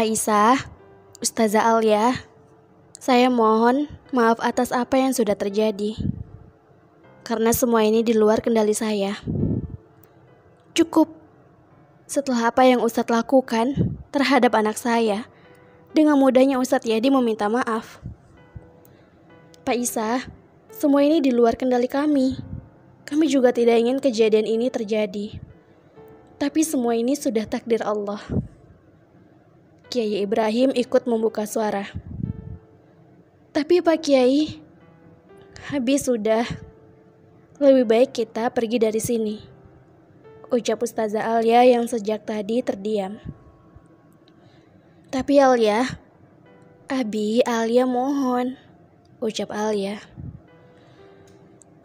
Pak Isa, Ustazah Alia, saya mohon maaf atas apa yang sudah terjadi. Karena semua ini di luar kendali saya. Cukup. Setelah apa yang Ustadz lakukan terhadap anak saya, dengan mudahnya Ustadz Yadi meminta maaf. Pak Isa, semua ini di luar kendali kami. Kami juga tidak ingin kejadian ini terjadi. Tapi semua ini sudah takdir Allah. Kiai Ibrahim ikut membuka suara. Tapi Pak Kiai, habis sudah. Lebih baik kita pergi dari sini, ucap Ustazah Alia yang sejak tadi terdiam. Tapi Alia, Alia mohon, ucap Alia.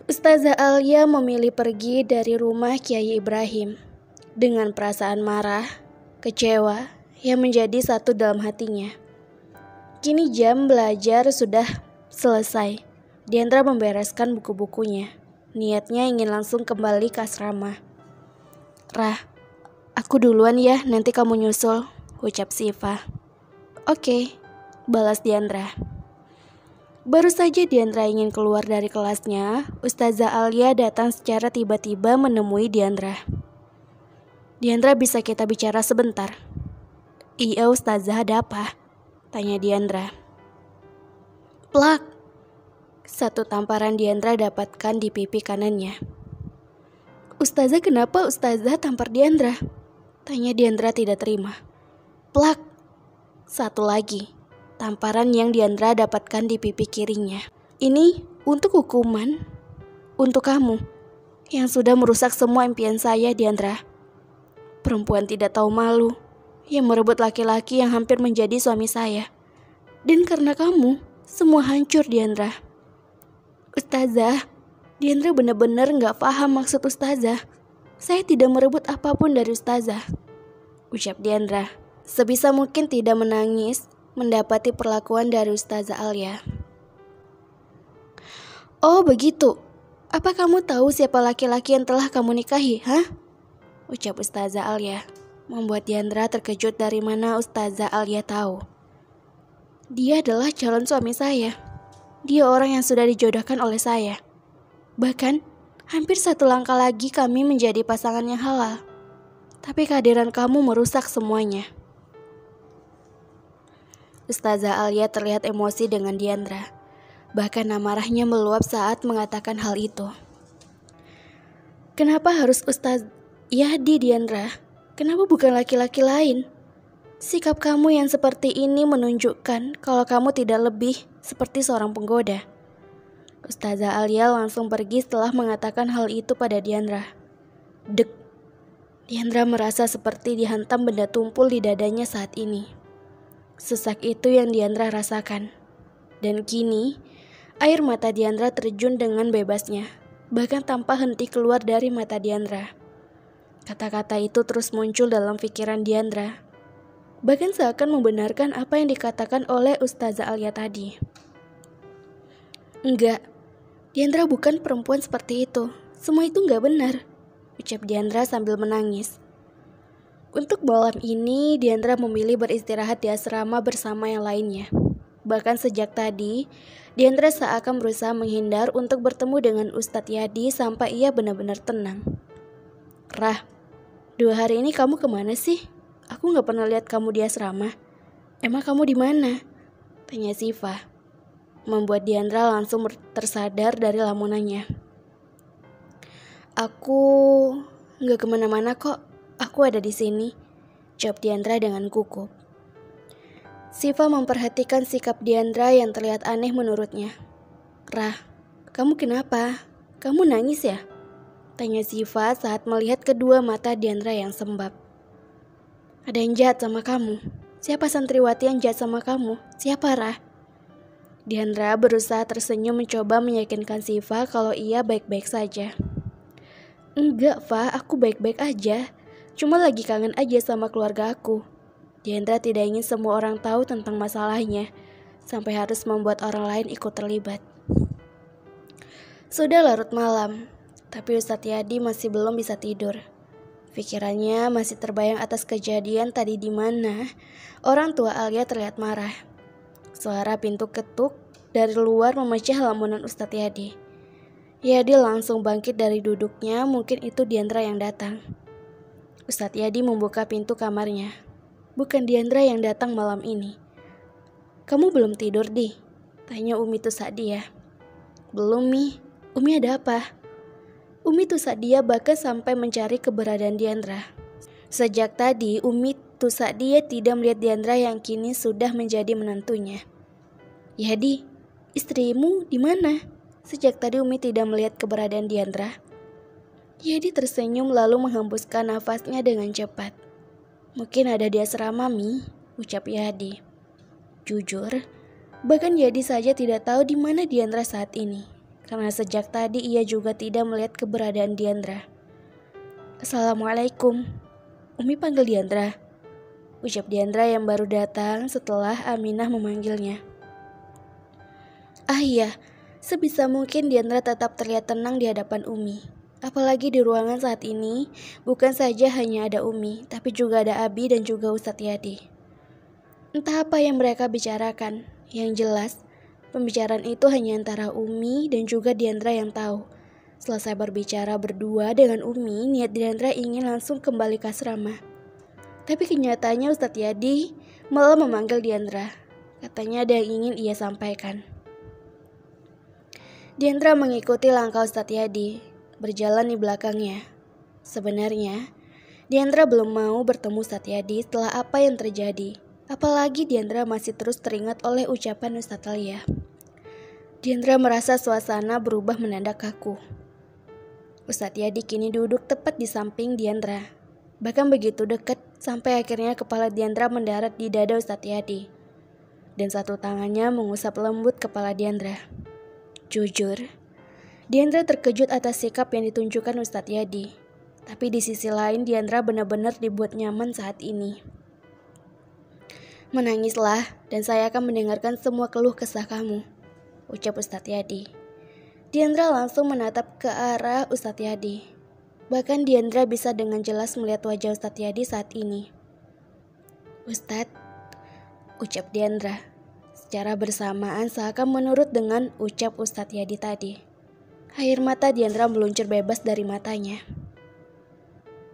Ustazah Alia memilih pergi dari rumah Kiai Ibrahim dengan perasaan marah, kecewa yang menjadi satu dalam hatinya. Kini jam belajar sudah selesai. Diandra membereskan buku-bukunya. Niatnya ingin langsung kembali ke asrama. Rah, aku duluan ya, nanti kamu nyusul, ucap Siva. Oke, balas Diandra. Baru saja Diandra ingin keluar dari kelasnya, Ustazah Alia datang secara tiba-tiba menemui Diandra. Diandra, bisa kita bicara sebentar? Iya Ustazah, ada apa? Tanya Diandra. Plak. Satu tamparan Diandra dapatkan di pipi kanannya. Ustazah, kenapa Ustazah tampar Diandra? Tanya Diandra tidak terima. Plak. Satu lagi. Tamparan yang Diandra dapatkan di pipi kirinya. Ini untuk hukuman. Untuk kamu. Yang sudah merusak semua impian saya, Diandra. Perempuan tidak tahu malu. Yang merebut laki-laki yang hampir menjadi suami saya. Dan karena kamu, semua hancur, Diandra. Ustazah, Diandra benar-benar gak paham maksud Ustazah. Saya tidak merebut apapun dari Ustazah, ucap Diandra. Sebisa mungkin tidak menangis mendapati perlakuan dari Ustazah Alia. Oh begitu, apa kamu tahu siapa laki-laki yang telah kamu nikahi, hah? Ucap Ustazah Alia. Membuat Diandra terkejut dari mana Ustazah Alia tahu. Dia adalah calon suami saya. Dia orang yang sudah dijodohkan oleh saya. Bahkan, hampir satu langkah lagi kami menjadi pasangan yang halal. Tapi kehadiran kamu merusak semuanya. Ustazah Alia terlihat emosi dengan Diandra. Bahkan amarahnya meluap saat mengatakan hal itu. Kenapa harus Ustazah Yadi, Diandra? Kenapa bukan laki-laki lain? Sikap kamu yang seperti ini menunjukkan kalau kamu tidak lebih seperti seorang penggoda. Ustazah Alia langsung pergi setelah mengatakan hal itu pada Diandra. Dek. Diandra merasa seperti dihantam benda tumpul di dadanya saat ini. Sesak itu yang Diandra rasakan. Dan kini, air mata Diandra terjun dengan bebasnya, bahkan tanpa henti keluar dari mata Diandra. Kata-kata itu terus muncul dalam pikiran Diandra. Bahkan seakan membenarkan apa yang dikatakan oleh Ustazah Alia tadi. Enggak, Diandra bukan perempuan seperti itu. Semua itu enggak benar, ucap Diandra sambil menangis. Untuk malam ini, Diandra memilih beristirahat di asrama bersama yang lainnya. Bahkan sejak tadi, Diandra seakan berusaha menghindar untuk bertemu dengan Ustadz Yadi sampai ia benar-benar tenang. Rah, 2 hari ini kamu kemana sih? Aku gak pernah lihat kamu di asrama. Emang kamu di mana? Tanya Siva. Membuat Diandra langsung tersadar dari lamunannya. Aku gak kemana-mana kok. Aku ada di sini, jawab Diandra dengan gugup. Siva memperhatikan sikap Diandra yang terlihat aneh menurutnya. Rah, kamu kenapa? Kamu nangis ya? Tanya Siva saat melihat kedua mata Diandra yang sembab. Ada yang jahat sama kamu. Siapa santriwati yang jahat sama kamu? Siapa, Rah? Diandra berusaha tersenyum mencoba meyakinkan Siva kalau ia baik-baik saja. Enggak, Fa, aku baik-baik aja. Cuma lagi kangen aja sama keluarga aku. Diandra tidak ingin semua orang tahu tentang masalahnya, sampai harus membuat orang lain ikut terlibat. Sudah larut malam. Tapi Ustadz Yadi masih belum bisa tidur. Pikirannya masih terbayang atas kejadian tadi di mana orang tua Alia terlihat marah. Suara pintu ketuk dari luar memecah lamunan Ustadz Yadi. Yadi langsung bangkit dari duduknya, mungkin itu Diandra yang datang. Ustadz Yadi membuka pintu kamarnya. Bukan Diandra yang datang malam ini. "Kamu belum tidur, Di?" tanya Umi Tusadia. "Belum, Mi. Umi ada apa?" Umi Tusadia bahkan sampai mencari keberadaan Diandra. Sejak tadi, Umi Tusadia tidak melihat Diandra yang kini sudah menjadi menantunya. "Yadi, istrimu di mana? Sejak tadi Umi tidak melihat keberadaan Diandra." Yadi tersenyum lalu menghembuskan nafasnya dengan cepat. "Mungkin ada di asrama, Mi," ucap Yadi. Jujur, bahkan Yadi saja tidak tahu di mana Diandra saat ini. Karena sejak tadi ia juga tidak melihat keberadaan Diandra. "Assalamualaikum." "Umi panggil Diandra," ucap Diandra yang baru datang setelah Aminah memanggilnya. Iya, sebisa mungkin Diandra tetap terlihat tenang di hadapan Umi. Apalagi di ruangan saat ini, bukan saja hanya ada Umi, tapi juga ada Abi dan juga Ustadz Yadi. Entah apa yang mereka bicarakan, yang jelas pembicaraan itu hanya antara Umi dan juga Diandra yang tahu. Selesai berbicara berdua dengan Umi, niat Diandra ingin langsung kembali ke asrama. Tapi kenyataannya Ustadz Yadi malah memanggil Diandra. Katanya ada yang ingin ia sampaikan. Diandra mengikuti langkah Ustadz Yadi, berjalan di belakangnya. Sebenarnya, Diandra belum mau bertemu Ustadz Yadi setelah apa yang terjadi. Apalagi Diandra masih terus teringat oleh ucapan Ustadz Alia. Diandra merasa suasana berubah mendadak kaku. Ustadz Yadi kini duduk tepat di samping Diandra. Bahkan begitu dekat sampai akhirnya kepala Diandra mendarat di dada Ustadz Yadi. Dan satu tangannya mengusap lembut kepala Diandra. Jujur, Diandra terkejut atas sikap yang ditunjukkan Ustadz Yadi. Tapi di sisi lain Diandra benar-benar dibuat nyaman saat ini. "Menangislah dan saya akan mendengarkan semua keluh kesah kamu," ucap Ustadz Yadi. Diandra langsung menatap ke arah Ustadz Yadi. Bahkan Diandra bisa dengan jelas melihat wajah Ustadz Yadi saat ini. "Ustadz," ucap Diandra. Secara bersamaan seakan menurut dengan ucap Ustadz Yadi tadi. Air mata Diandra meluncur bebas dari matanya.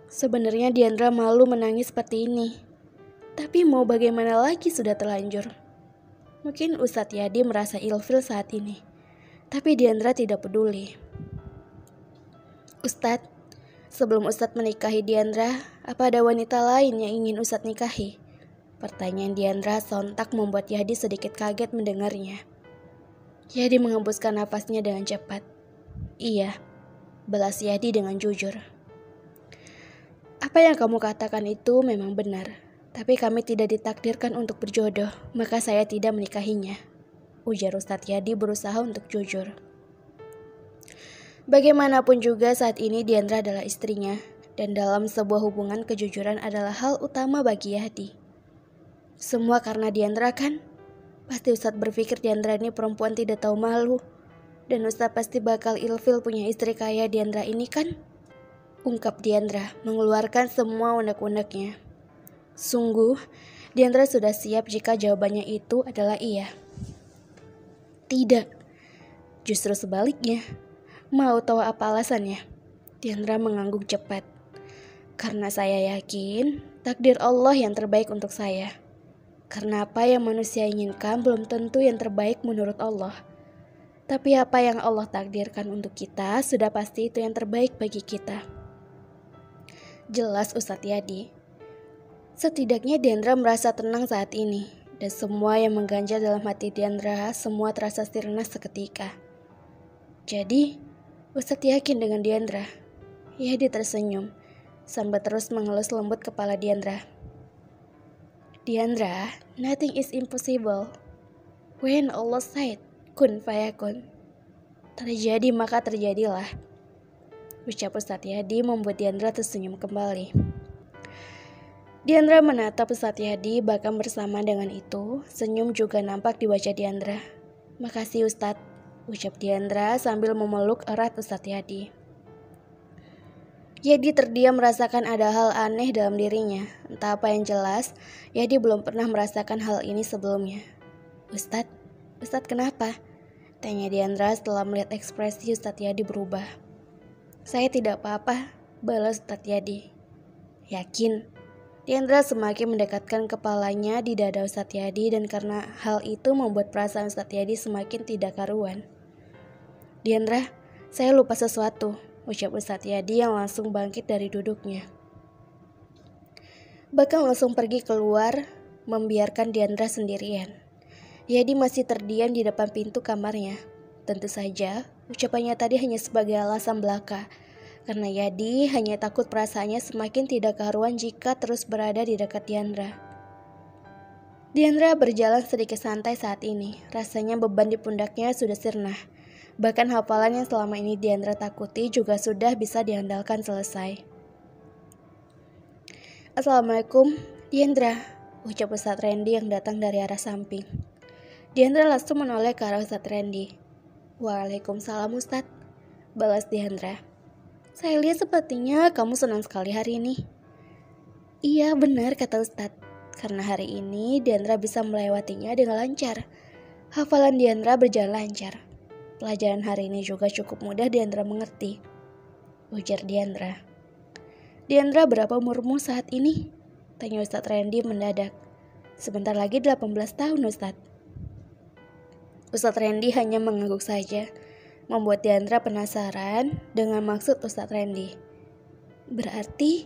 Sebenarnya Diandra malu menangis seperti ini. Tapi mau bagaimana lagi sudah terlanjur. Mungkin Ustadz Yadi merasa ilfil saat ini. Tapi Diandra tidak peduli. "Ustadz, sebelum Ustadz menikahi Diandra, apa ada wanita lain yang ingin Ustadz nikahi?" Pertanyaan Diandra sontak membuat Yadi sedikit kaget mendengarnya. Yadi menghembuskan nafasnya dengan cepat. "Iya," balas Yadi dengan jujur. "Apa yang kamu katakan itu memang benar. Tapi kami tidak ditakdirkan untuk berjodoh, maka saya tidak menikahinya," ujar Ustadz Yadi berusaha untuk jujur. Bagaimanapun juga saat ini Diandra adalah istrinya, dan dalam sebuah hubungan kejujuran adalah hal utama bagi Yadi. Semua karena Diandra kan? Pasti Ustadz berpikir Diandra ini perempuan tidak tahu malu, dan Ustadz pasti bakal ilfil punya istri kaya Diandra ini kan? Ungkap Diandra mengeluarkan semua unek-uneknya. Sungguh, Diandra sudah siap jika jawabannya itu adalah iya. Tidak, justru sebaliknya. Mau tahu apa alasannya? Diandra mengangguk cepat. "Karena saya yakin takdir Allah yang terbaik untuk saya. Karena apa yang manusia inginkan belum tentu yang terbaik menurut Allah. Tapi apa yang Allah takdirkan untuk kita sudah pasti itu yang terbaik bagi kita," jelas Ustadz Yadi. Setidaknya Diandra merasa tenang saat ini, dan semua yang mengganjal dalam hati Diandra semua terasa sirna seketika. Jadi, Ustadz yakin dengan Diandra. Yadi tersenyum, sambil terus mengelus lembut kepala Diandra. "Diandra, nothing is impossible. When Allah said, kun fayakun. Terjadi maka terjadilah," ucap Ustadz Yadi membuat Diandra tersenyum kembali. Diandra menatap Ustadz Yadi, bahkan bersama dengan itu, senyum juga nampak di wajah Diandra. "Makasih Ustadz," ucap Diandra sambil memeluk erat Ustadz Yadi. Yadi terdiam merasakan ada hal aneh dalam dirinya. Entah apa yang jelas, Yadi belum pernah merasakan hal ini sebelumnya. Ustadz, Ustadz kenapa? Tanya Diandra setelah melihat ekspresi Ustadz Yadi berubah. Saya tidak apa-apa, balas Ustadz Yadi. Yakin? Diandra semakin mendekatkan kepalanya di dada Ustadz Yadi dan karena hal itu membuat perasaan Ustadz Yadi semakin tidak karuan. Diandra, saya lupa sesuatu, ucap Ustadz Yadi yang langsung bangkit dari duduknya. Bahkan langsung pergi keluar, membiarkan Diandra sendirian. Yadi masih terdiam di depan pintu kamarnya. Tentu saja, ucapannya tadi hanya sebagai alasan belaka. Karena Yadi hanya takut perasaannya semakin tidak karuan jika terus berada di dekat Diandra. Diandra berjalan sedikit santai saat ini. Rasanya beban di pundaknya sudah sirna. Bahkan hafalan yang selama ini Diandra takuti juga sudah bisa diandalkan selesai. Assalamualaikum, Diandra, ucap Ustadz Randy yang datang dari arah samping. Diandra langsung menoleh ke arah Ustadz Randy. Waalaikumsalam Ustadz, balas Diandra. Saya lihat sepertinya kamu senang sekali hari ini. Iya benar kata Ustadz. Karena hari ini Diandra bisa melewatinya dengan lancar. Hafalan Diandra berjalan lancar. Pelajaran hari ini juga cukup mudah Diandra mengerti. Ujar Diandra. Diandra berapa umurmu saat ini? Tanya Ustadz Randy mendadak. Sebentar lagi 18 tahun Ustadz. Ustadz Randy hanya mengangguk saja. Membuat Diandra penasaran dengan maksud Ustadz Randy. Berarti